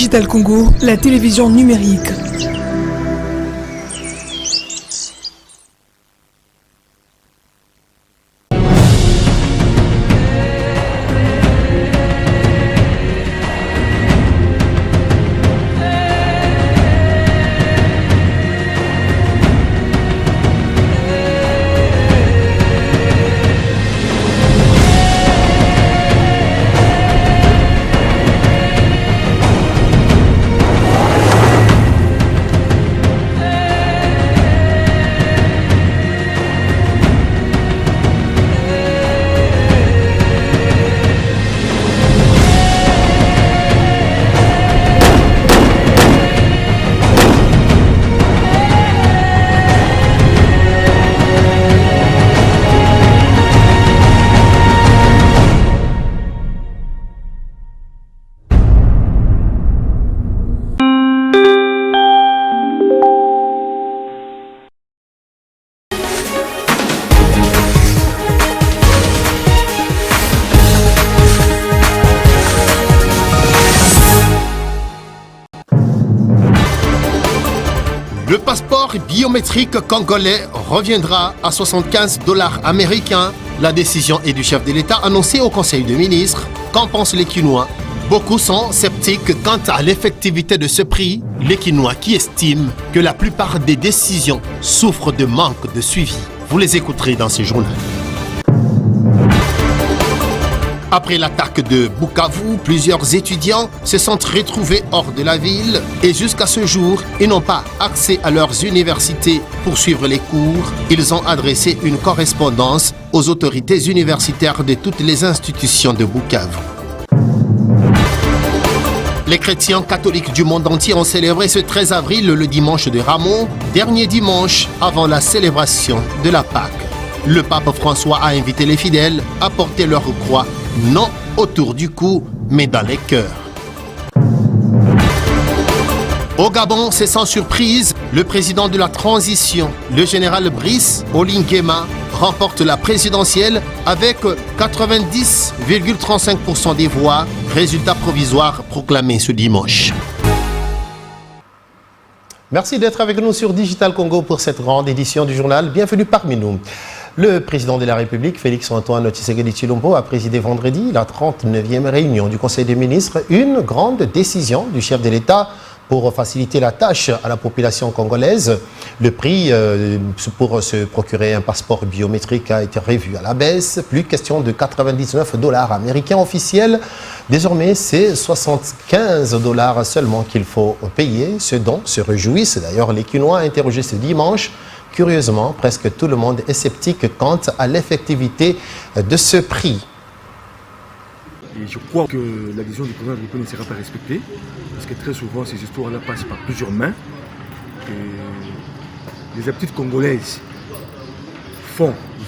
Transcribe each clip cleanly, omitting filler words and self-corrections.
Digital Congo, la télévision numérique. Le passeport biométrique congolais reviendra à 75 $ américains. La décision est du chef de l'État annoncée au Conseil des ministres. Qu'en pensent les Quinois? Beaucoup sont sceptiques quant à l'effectivité de ce prix. Les Quinois qui estiment que la plupart des décisions souffrent de manque de suivi. Vous les écouterez dans ce journal. Après l'attaque de Bukavu, plusieurs étudiants se sont retrouvés hors de la ville et jusqu'à ce jour, ils n'ont pas accès à leurs universités pour suivre les cours. Ils ont adressé une correspondance aux autorités universitaires de toutes les institutions de Bukavu. Les chrétiens catholiques du monde entier ont célébré ce 13 avril le dimanche de Ramon, dernier dimanche avant la célébration de la Pâque. Le pape François a invité les fidèles à porter leur croix, non autour du cou, mais dans les cœurs. Au Gabon, c'est sans surprise, le président de la transition, le général Brice Oligui remporte la présidentielle avec 90,35% des voix, résultat provisoire proclamé ce dimanche. Merci d'être avec nous sur Digital Congo pour cette grande édition du journal. Bienvenue parmi nous. Le président de la République, Félix-Antoine Tshisekedi Tshilombo, a présidé vendredi la 39e réunion du Conseil des ministres, une grande décision du chef de l'État pour faciliter la tâche à la population congolaise. Le prix pour se procurer un passeport biométrique a été revu à la baisse. Plus question de 99 $ américains officiels. Désormais, c'est 75 $ seulement qu'il faut payer, ce dont se réjouissent d'ailleurs les Quinois interrogés ce dimanche. Curieusement, presque tout le monde est sceptique quant à l'effectivité de ce prix. Et je crois que la décision du président de la République ne sera pas respectée, parce que très souvent ces histoires-là passent par plusieurs mains. Et les habitudes congolaises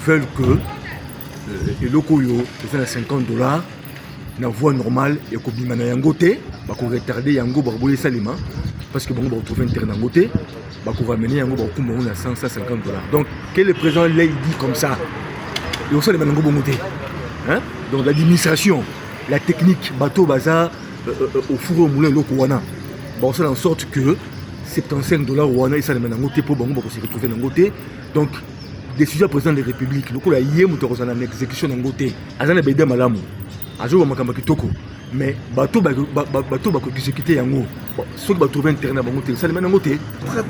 veulent que les locaux, les 50 $, la voie normale et que bimana yangote, bah qu'on retarder yango bah bouler salima, parce que bon on va retrouver un terrain yangote, bah qu'on va mener yango bah qu'on va 150 $. Donc que le président là il dit comme ça, et on sait les manango bongote, hein? Donc l'administration, la technique, bateau bazar, au four au moulin loko wana, bah on fait en sorte que 75 $ wana et ça les manangote pour bon bah qu'on se retrouver yangote. Donc décision président de la République, loko la yé mouto en exécution yangote, azana beda malamu. Mais bateau qui se quitte yango, ceux qui vont trouver un terrain à Bangote, ça les mène à Bangote.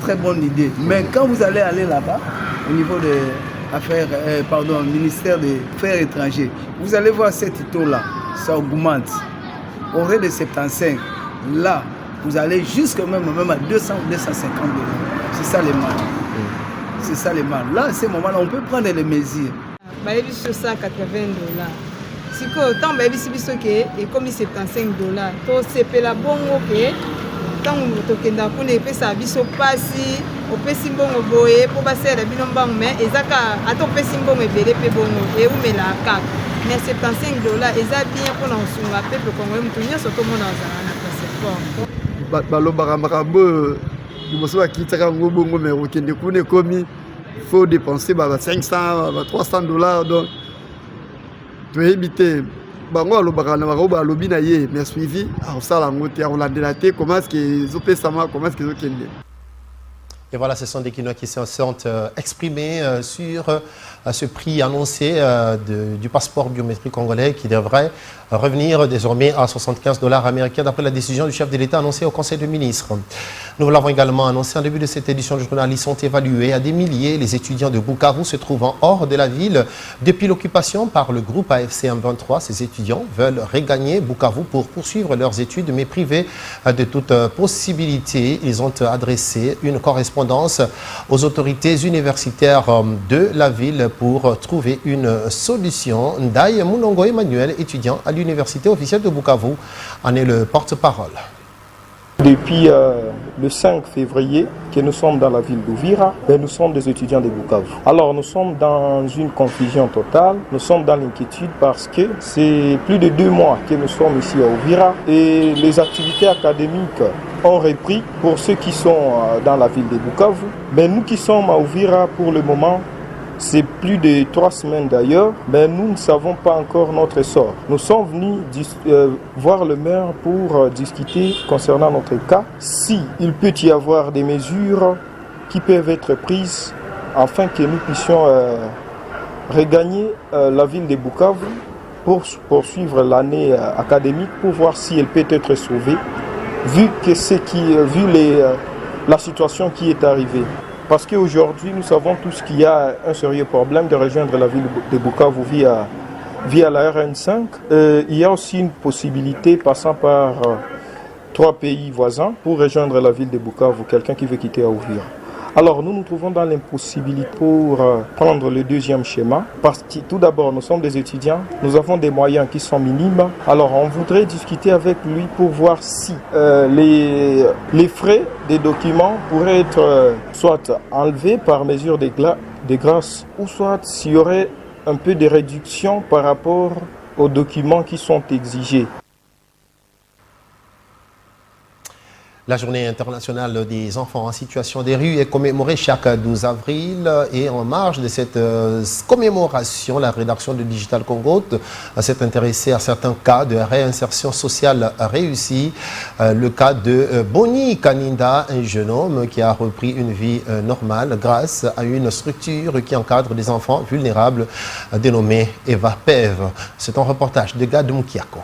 Très bonne idée. Mais quand vous allez aller là-bas, au niveau de affaires, ministère des Affaires étrangères, vous allez voir cet taux-là, ça augmente. Au rang de 75, là, vous allez jusqu'à même à 200 ou 250 $. C'est ça les mal. C'est ça les mal. Là, à ce moment-là, on peut prendre les mesures. Bah, il y a 180 $. Si autant bayebi biso ke ekomi 75 $, to sepela bongo ke tango tokenda kuna epesa biso pasi opesi mbongo boye po basela bino mbango mais ezaka ato opesi mbongo ebele pe bongo eumela kaka mais 75 $ eza bien mpona kosunga peuple congolais moto nyonso tomona ozala na passeport balobaka makambo liboso bakitaka yango bongo mais okende kuna ekomi faut dépenser 500 300 $. Donc tu évites bango alobaka na bango balobi na ye mais suivi akosala yango te akolandela te comment est-ce que ezopesama comment est-ce que ezokende. Et voilà, ce sont des Kinois qui se sont exprimés sur ce prix annoncé du passeport biométrique congolais qui devrait revenir désormais à 75 $ américains d'après la décision du chef de l'État annoncée au Conseil des ministres. Nous l'avons également annoncé en début de cette édition du journal. Ils sont évalués à des milliers. Les étudiants de Bukavu se trouvant hors de la ville depuis l'occupation par le groupe AFC M23. Ces étudiants veulent regagner Bukavu pour poursuivre leurs études mais privés de toute possibilité. Ils ont adressé une correspondance aux autorités universitaires de la ville pour trouver une solution. Ndaye Mounongo Emmanuel, étudiant à l'université officielle de Bukavu, en est le porte-parole. Depuis le 5 février que nous sommes dans la ville d'Uvira, nous sommes des étudiants de Bukavu. Alors nous sommes dans une confusion totale, nous sommes dans l'inquiétude parce que c'est plus de 2 mois que nous sommes ici à Uvira et les activités académiques ont repris pour ceux qui sont dans la ville de Bukavu. Mais nous qui sommes à Uvira pour le moment, c'est plus de 3 semaines d'ailleurs, mais nous ne savons pas encore notre sort. Nous sommes venus voir le maire pour discuter concernant notre cas, si il peut y avoir des mesures qui peuvent être prises afin que nous puissions regagner la ville de Bukavu pour poursuivre l'année académique, pour voir si elle peut être sauvée, vu la situation qui est arrivée. Parce qu'aujourd'hui, nous savons tous qu'il y a un sérieux problème de rejoindre la ville de Bukavu via la RN5. Il y a aussi une possibilité passant par 3 pays voisins pour rejoindre la ville de Bukavu, quelqu'un qui veut quitter Uvira. Alors nous nous trouvons dans l'impossibilité pour prendre le deuxième schéma parce que tout d'abord nous sommes des étudiants, nous avons des moyens qui sont minimes. Alors on voudrait discuter avec lui pour voir si les frais des documents pourraient être soit enlevés par mesure de grâce ou soit s'il y aurait un peu de réduction par rapport aux documents qui sont exigés. La journée internationale des enfants en situation des rues est commémorée chaque 12 avril et en marge de cette commémoration, la rédaction de Digital Congo s'est intéressée à certains cas de réinsertion sociale réussie. Le cas de Boni Kaninda, un jeune homme qui a repris une vie normale grâce à une structure qui encadre des enfants vulnérables dénommée Eva Pev. C'est un reportage de Gad Moukiako.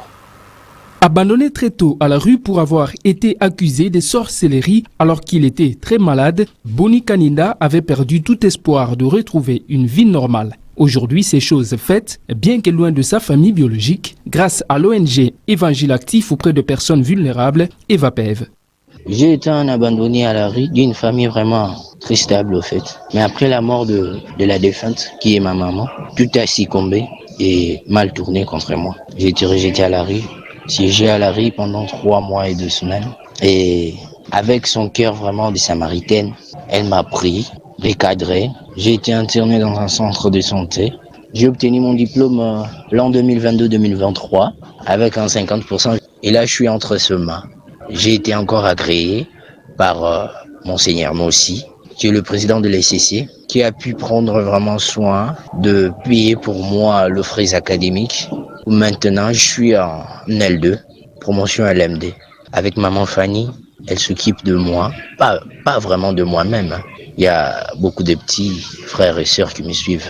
Abandonné très tôt à la rue pour avoir été accusé de sorcellerie alors qu'il était très malade, Boni Kaninda avait perdu tout espoir de retrouver une vie normale. Aujourd'hui, c'est chose faite, bien que loin de sa famille biologique, grâce à l'ONG Évangile Actif auprès de personnes vulnérables, Eva Pev. J'ai été un abandonné à la rue d'une famille vraiment très stable au fait. Mais après la mort de la défunte, qui est ma maman, tout a succombé et mal tourné contre moi. J'ai été rejeté à la rue. Siégé à la rue pendant 3 mois et 2 semaines. Et avec son cœur vraiment de samaritaine, elle m'a pris, recadré. J'ai été interné dans un centre de santé. J'ai obtenu mon diplôme l'an 2022-2023 avec un 50%. Et là, je suis entre ce mains. J'ai été encore agréé par Monseigneur Mossi, qui est le président de l'SCC, qui a pu prendre vraiment soin de payer pour moi le frais académique. Maintenant, je suis en L2, promotion LMD. Avec maman Fanny, elle s'occupe de moi, pas vraiment de moi-même. Il y a beaucoup de petits frères et sœurs qui me suivent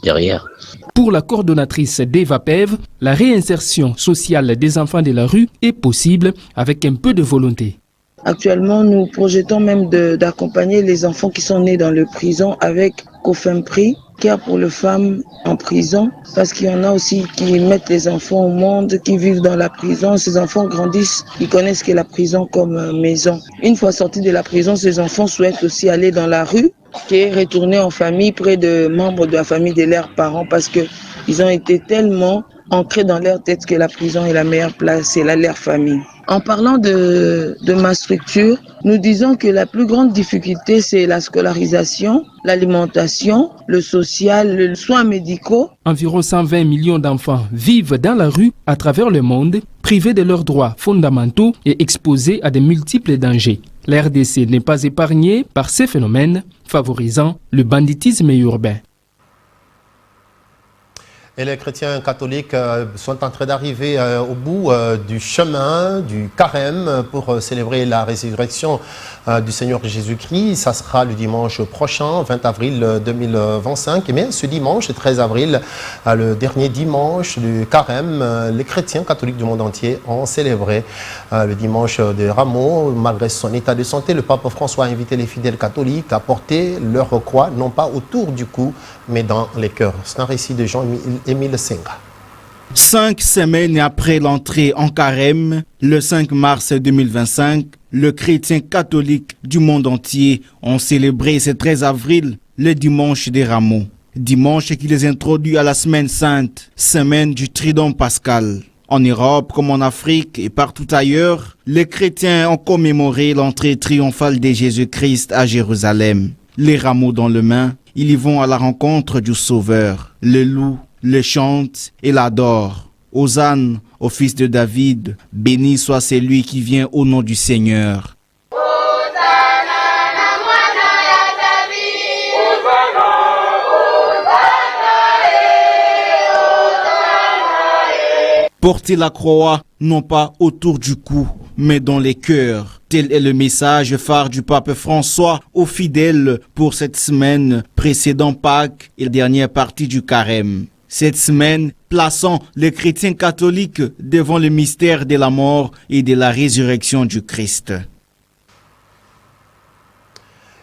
derrière. Pour la coordonnatrice d'Eva Pev, la réinsertion sociale des enfants de la rue est possible avec un peu de volonté. Actuellement, nous projetons même d'accompagner les enfants qui sont nés dans les prisons avec Cofempri, care pour les femmes en prison, parce qu'il y en a aussi qui mettent les enfants au monde, qui vivent dans la prison. Ces enfants grandissent, ils connaissent que la prison comme maison. Une fois sortis de la prison, ces enfants souhaitent aussi aller dans la rue, qui est retourner en famille près de membres de la famille de leurs parents, parce qu'ils ont été tellement ancrés dans leur tête que la prison est la meilleure place, c'est là leur famille. En parlant de ma structure, nous disons que la plus grande difficulté, c'est la scolarisation, l'alimentation, le social, les soins médicaux. Environ 120 millions d'enfants vivent dans la rue à travers le monde, privés de leurs droits fondamentaux et exposés à de multiples dangers. La RDC n'est pas épargnée par ces phénomènes, favorisant le banditisme urbain. Et les chrétiens catholiques sont en train d'arriver au bout du chemin du carême pour célébrer la résurrection du Seigneur Jésus-Christ. Ça sera le dimanche prochain, 20 avril 2025. Et bien ce dimanche, 13 avril, le dernier dimanche du carême, les chrétiens catholiques du monde entier ont célébré le dimanche de Rameau. Malgré son état de santé, le pape François a invité les fidèles catholiques à porter leur croix, non pas autour du cou, mais dans les cœurs. C'est un récit de Jean-Émile Senga. 5 semaines après l'entrée en carême, le 5 mars 2025, les chrétiens catholiques du monde entier ont célébré ce 13 avril le dimanche des Rameaux. Dimanche qui les introduit à la semaine sainte, semaine du Trident pascal. En Europe comme en Afrique et partout ailleurs, les chrétiens ont commémoré l'entrée triomphale de Jésus-Christ à Jérusalem. Les rameaux dans les mains, ils y vont à la rencontre du Sauveur. Le loup, le chante et l'adore. Hosanne au fils de David, béni soit celui qui vient au nom du Seigneur. Porter la croix, non pas autour du cou, mais dans les cœurs. Tel est le message phare du pape François aux fidèles pour cette semaine précédant Pâques et la dernière partie du carême. Cette semaine, plaçant les chrétiens catholiques devant le mystère de la mort et de la résurrection du Christ.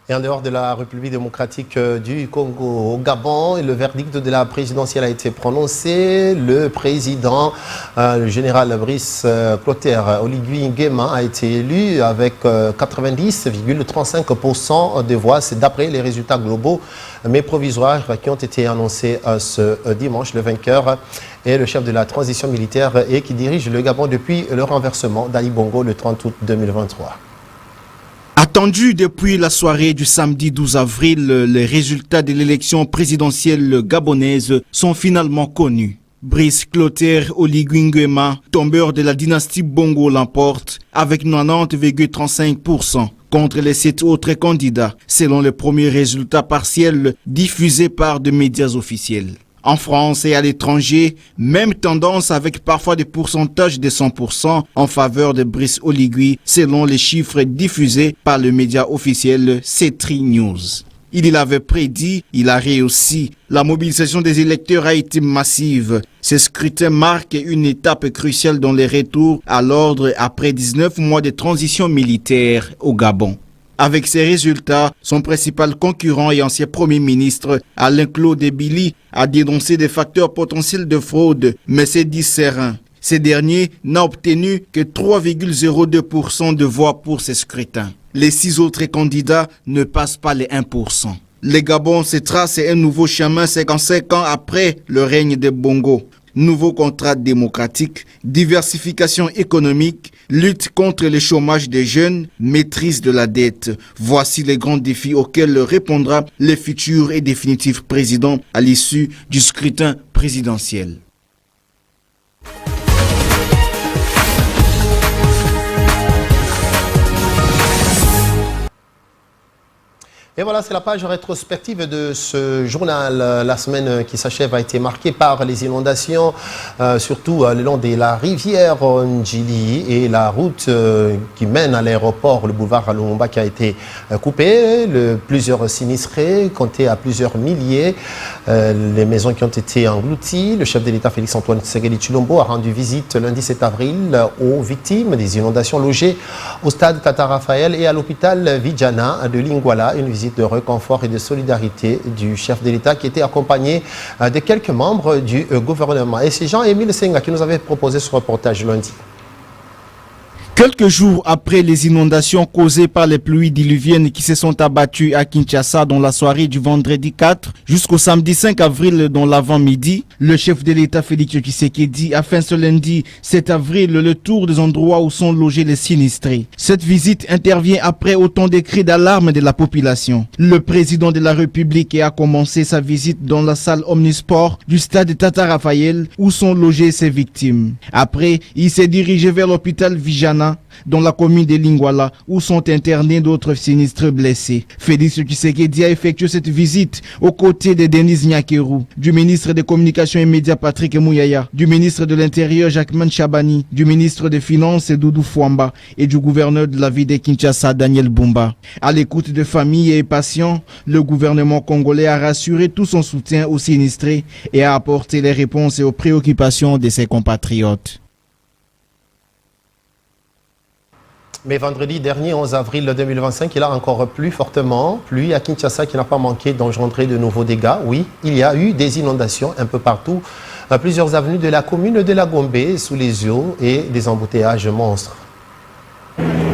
Et en dehors de la République démocratique du Congo, au Gabon, le verdict de la présidentielle a été prononcé. Le président, le général Brice Clotaire Oligui Nguema, a été élu avec 90,35% des voix. C'est d'après les résultats globaux, mais provisoires, qui ont été annoncés ce dimanche. Le vainqueur est le chef de la transition militaire et qui dirige le Gabon depuis le renversement d'Ali Bongo le 30 août 2023. Attendu depuis la soirée du samedi 12 avril, les résultats de l'élection présidentielle gabonaise sont finalement connus. Brice Clotaire Oligui Nguema, tombeur de la dynastie Bongo, l'emporte avec 90,35% contre les 7 autres candidats, selon les premiers résultats partiels diffusés par des médias officiels. En France et à l'étranger, même tendance avec parfois des pourcentages de 100% en faveur de Brice Oligui selon les chiffres diffusés par le média officiel C3 News. Il l'avait prédit, il a réussi. La mobilisation des électeurs a été massive. Ce scrutin marque une étape cruciale dans le retour à l'ordre après 19 mois de transition militaire au Gabon. Avec ces résultats, son principal concurrent et ancien Premier ministre, Alain-Claude Billy, a dénoncé des facteurs potentiels de fraude, mais s'est dit serein. Ce dernier n'a obtenu que 3,02% de voix pour ce scrutin. Les 6 autres candidats ne passent pas les 1%. Le Gabon se trace un nouveau chemin 55 ans après le règne de Bongo. Nouveau contrat démocratique, diversification économique, lutte contre le chômage des jeunes, maîtrise de la dette. Voici les grands défis auxquels répondra le futur et définitif président à l'issue du scrutin présidentiel. Et voilà, c'est la page rétrospective de ce journal. La semaine qui s'achève a été marquée par les inondations, surtout le long de la rivière Ndjili et la route qui mène à l'aéroport, le boulevard Lumumba, qui a été coupé. Plusieurs sinistrés, comptés à plusieurs milliers. Les maisons qui ont été englouties. Le chef de l'État, Félix-Antoine Tshisekedi Tshilombo, a rendu visite lundi 7 avril aux victimes des inondations logées au stade Tata Raphaël et à l'hôpital Vijana de Lingwala. Une visite de réconfort et de solidarité du chef de l'État qui était accompagné de quelques membres du gouvernement. Et c'est Jean-Émile Senga qui nous avait proposé ce reportage lundi. Quelques jours après les inondations causées par les pluies diluviennes qui se sont abattues à Kinshasa dans la soirée du vendredi 4 jusqu'au samedi 5 avril dans l'avant-midi, le chef de l'État Félix Tshisekedi a fait ce lundi 7 avril le tour des endroits où sont logés les sinistrés. Cette visite intervient après autant de cris d'alarme de la population. Le président de la République a commencé sa visite dans la salle Omnisport du stade Tata Raphaël où sont logées ses victimes. Après, il s'est dirigé vers l'hôpital Vijana Mangana, dans la commune de Lingwala, où sont internés d'autres sinistres blessés. Félix Tshisekedi a effectué cette visite aux côtés de Denise Nyakeru, du ministre des Communications et Médias Patrick Mouyaya, du ministre de l'Intérieur Jacquemin Chabani, du ministre des Finances Doudou Fouamba et du gouverneur de la ville de Kinshasa Daniel Bumba. À l'écoute de familles et patients, le gouvernement congolais a rassuré tout son soutien aux sinistrés et a apporté les réponses aux préoccupations de ses compatriotes. Mais vendredi dernier, 11 avril 2025, il a encore plu fortement. Pluie à Kinshasa qui n'a pas manqué d'engendrer de nouveaux dégâts. Oui, il y a eu des inondations un peu partout. À plusieurs avenues de la commune de la Gombe sous les eaux et des embouteillages monstres.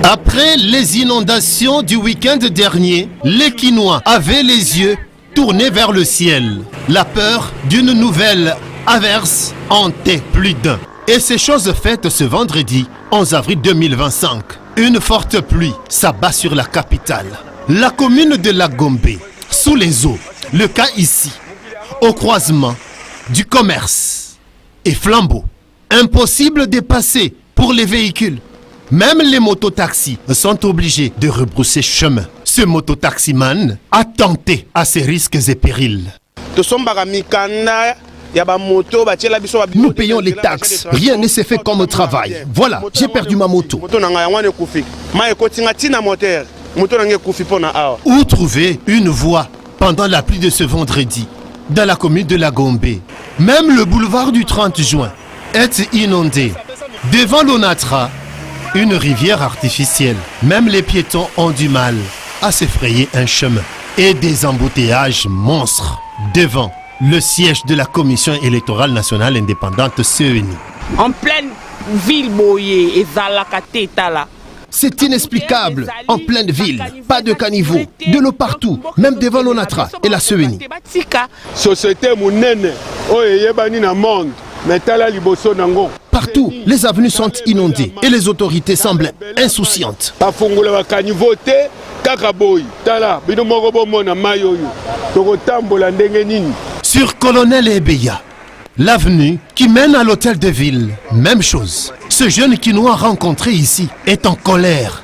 Après les inondations du week-end dernier, les Kinois avaient les yeux tournés vers le ciel. La peur d'une nouvelle averse hantait plus d'un. Et c'est chose faite ce vendredi 11 avril 2025. Une forte pluie s'abat sur la capitale. La commune de la Gombe, sous les eaux. Le cas ici, au croisement du commerce et Flambeau. Impossible de passer pour les véhicules. Même les mototaxis sont obligés de rebrousser chemin. Ce mototaximan a tenté à ses risques et périls. Nous payons les taxes. Rien ne s'est fait comme travail. Voilà, j'ai perdu ma moto. Où trouver une voie pendant la pluie de ce vendredi dans la commune de la Gombe? Même le boulevard du 30 juin est inondé. Devant l'Onatra, une rivière artificielle. Même les piétons ont du mal à se frayer un chemin. Et des embouteillages monstres devant le siège de la Commission électorale nationale indépendante CENI. En pleine ville Boye et Zalakate-Tala. C'est inexplicable, en pleine ville, pas de caniveau, de l'eau partout, même devant l'Onatra et la CENI. Partout, les avenues sont inondées et les autorités semblent insouciantes. Sur Colonel Ebeya, l'avenue qui mène à l'hôtel de ville, même chose. Ce jeune Kinois rencontré ici est en colère.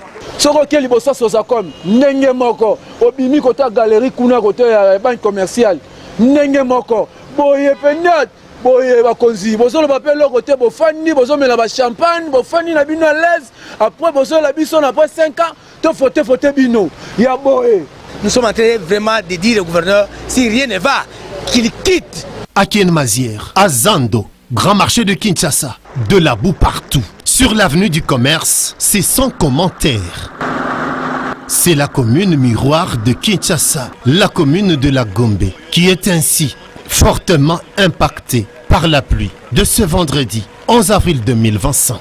boye bakonzi bozo le bapel le côté bofani bozo mela ba champagne bofani na bino à l'aise après bozo la biso na après 5 ans to fote bino ya boye. Nous sommes en train vraiment de dire au gouverneur si rien ne va qu'il quitte. À Kien-Mazière, à Zando, grand marché de Kinshasa, de la boue partout. Sur l'avenue du commerce, c'est sans commentaire. C'est la commune miroir de Kinshasa, la commune de la Gombe, qui est ainsi fortement impactée par la pluie de ce vendredi 11 avril 2025.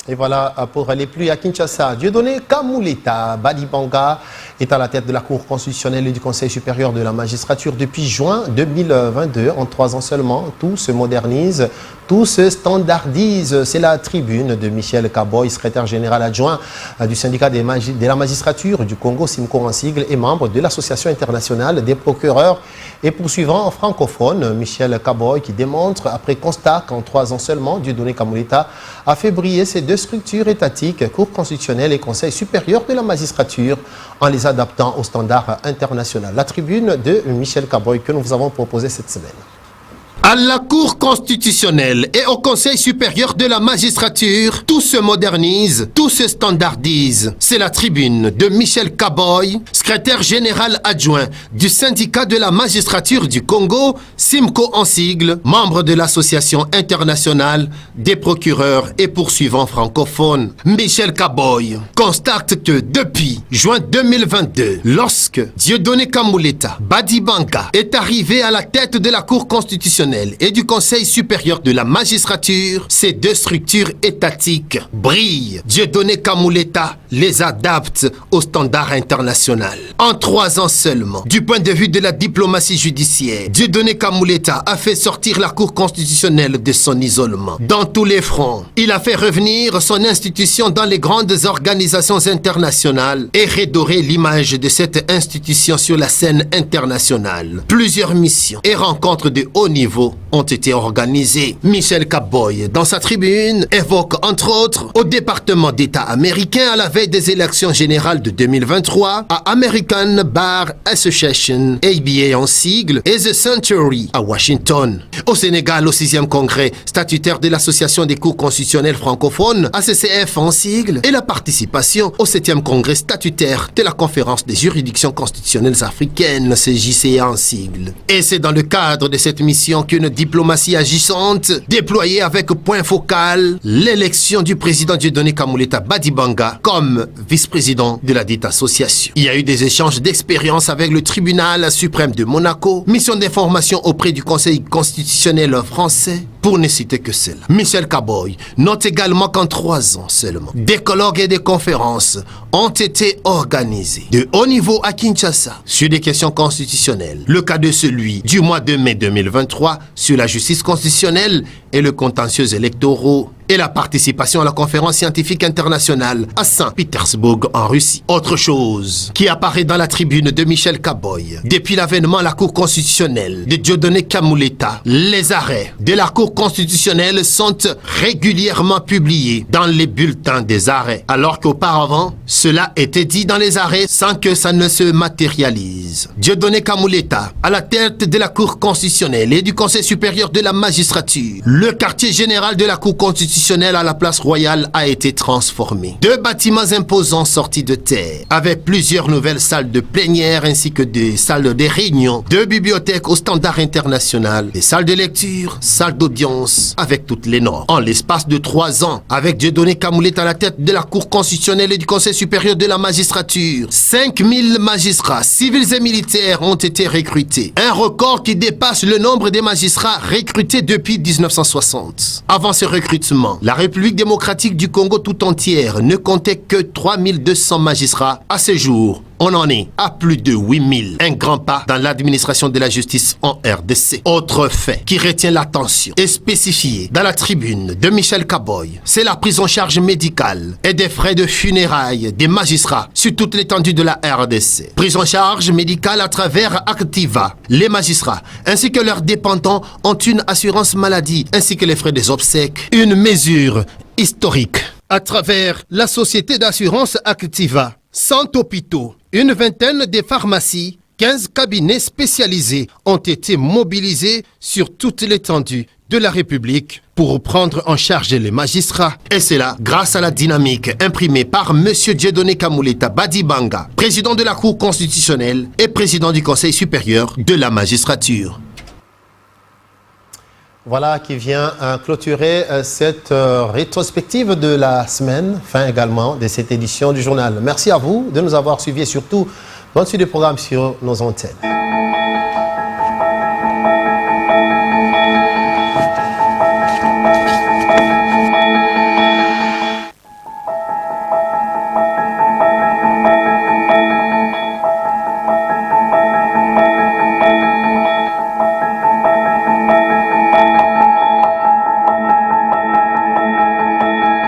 Et voilà pour les pluies à Kinshasa. Dieudonné Kamuleta Badibanga est à la tête de la Cour constitutionnelle et du Conseil supérieur de la magistrature depuis juin 2022. En 3 ans seulement, tout se modernise, tout se standardise. C'est la tribune de Michel Kaboy, secrétaire général adjoint du syndicat de la magistrature du Congo, SIMCO en sigle, et membre de l'Association internationale des procureurs et poursuivants francophones. Michel Kaboy qui démontre, après constat qu'en 3 ans seulement, Dieudonné Kamuleta a fait briller ces deux structures étatiques, Cour constitutionnelle et Conseil supérieur de la magistrature, en les adaptant aux standards internationaux. La tribune de Michel Kaboy que nous vous avons proposée cette semaine. À la Cour constitutionnelle et au Conseil supérieur de la magistrature, tout se modernise, tout se standardise. C'est la tribune de Michel Kaboy, secrétaire général adjoint du syndicat de la magistrature du Congo, SIMCO en sigle, membre de l'Association internationale des procureurs et poursuivants francophones. Michel Kaboy constate que depuis juin 2022, lorsque Dieudonné Kamuleta Badibanga est arrivé à la tête de la Cour constitutionnelle et du Conseil supérieur de la magistrature, ces deux structures étatiques brillent. Dieudonné Kamuleta les adapte au standard international. En 3 ans seulement, du point de vue de la diplomatie judiciaire, Dieudonné Kamuleta a fait sortir la Cour constitutionnelle de son isolement. Dans tous les fronts, il a fait revenir son institution dans les grandes organisations internationales et redorer l'image de cette institution sur la scène internationale. Plusieurs missions et rencontres de haut niveau ont été organisées. Michel Kaboy, dans sa tribune, évoque entre autres au département d'État américain à la veille des élections générales de 2023 à American Bar Association, ABA en sigle, et The Century à Washington. Au Sénégal, au 6e congrès statutaire de l'Association des cours constitutionnels francophones, ACCF en sigle, et la participation au 7e congrès statutaire de la Conférence des juridictions constitutionnelles africaines, CJCA en sigle. Et c'est dans le cadre de cette mission qu'une diplomatie agissante, déployée avec point focal l'élection du président Dieudonné Kamuleta Badibanga comme vice-président de la dite association. Il y a eu des échanges d'expériences avec le tribunal suprême de Monaco, mission d'information auprès du Conseil constitutionnel français, pour ne citer que cela. Michel Kaboy note également qu'en 3 ans seulement, des colloques et des conférences ont été organisés de haut niveau à Kinshasa sur des questions constitutionnelles. Le cas de celui du mois de mai 2023 sur la justice constitutionnelle et le contentieux électoraux et la participation à la conférence scientifique internationale à Saint-Pétersbourg en Russie. Autre chose qui apparaît dans la tribune de Michel Kaboy. Depuis l'avènement à la Cour constitutionnelle de Dieudonné Kamuleta, les arrêts de la Cour constitutionnelle sont régulièrement publiés dans les bulletins des arrêts, alors qu'auparavant, cela était dit dans les arrêts sans que ça ne se matérialise. Dieudonné Kamuleta, à la tête de la Cour constitutionnelle et du Conseil supérieur de la magistrature, le quartier général de la Cour constitutionnelle à la place royale a été transformé. 2 bâtiments imposants sortis de terre, avec plusieurs nouvelles salles de plénière ainsi que des salles de réunion, 2 bibliothèques au standard international, des salles de lecture, salles d'audience, avec toutes les normes. En l'espace de 3 ans, avec Dieudonné Kamuleta à la tête de la Cour constitutionnelle et du Conseil supérieur de la magistrature, 5000 magistrats civils et militaires ont été recrutés. Un record qui dépasse le nombre des magistrats recrutés depuis 1960. Avant ce recrutement, la République démocratique du Congo tout entière ne comptait que 3200 magistrats. À ce jour, on en est à plus de 8000. Un grand pas dans l'administration de la justice en RDC. Autre fait qui retient l'attention et spécifié dans la tribune de Michel Kaboy, c'est la prise en charge médicale et des frais de funérailles des magistrats sur toute l'étendue de la RDC. Prise en charge médicale à travers Activa. Les magistrats ainsi que leurs dépendants ont une assurance maladie ainsi que les frais des obsèques. Une mesure historique à travers la société d'assurance Activa. 100 hôpitaux, une vingtaine de pharmacies, 15 cabinets spécialisés ont été mobilisés sur toute l'étendue de la République pour prendre en charge les magistrats. Et c'est là grâce à la dynamique imprimée par M. Dieudonné Kamuleta Badibanga, président de la Cour constitutionnelle et président du Conseil supérieur de la magistrature. Voilà qui vient clôturer cette rétrospective de la semaine, fin également de cette édition du journal. Merci à vous de nous avoir suivis et surtout, bonne suite des programmes sur nos antennes.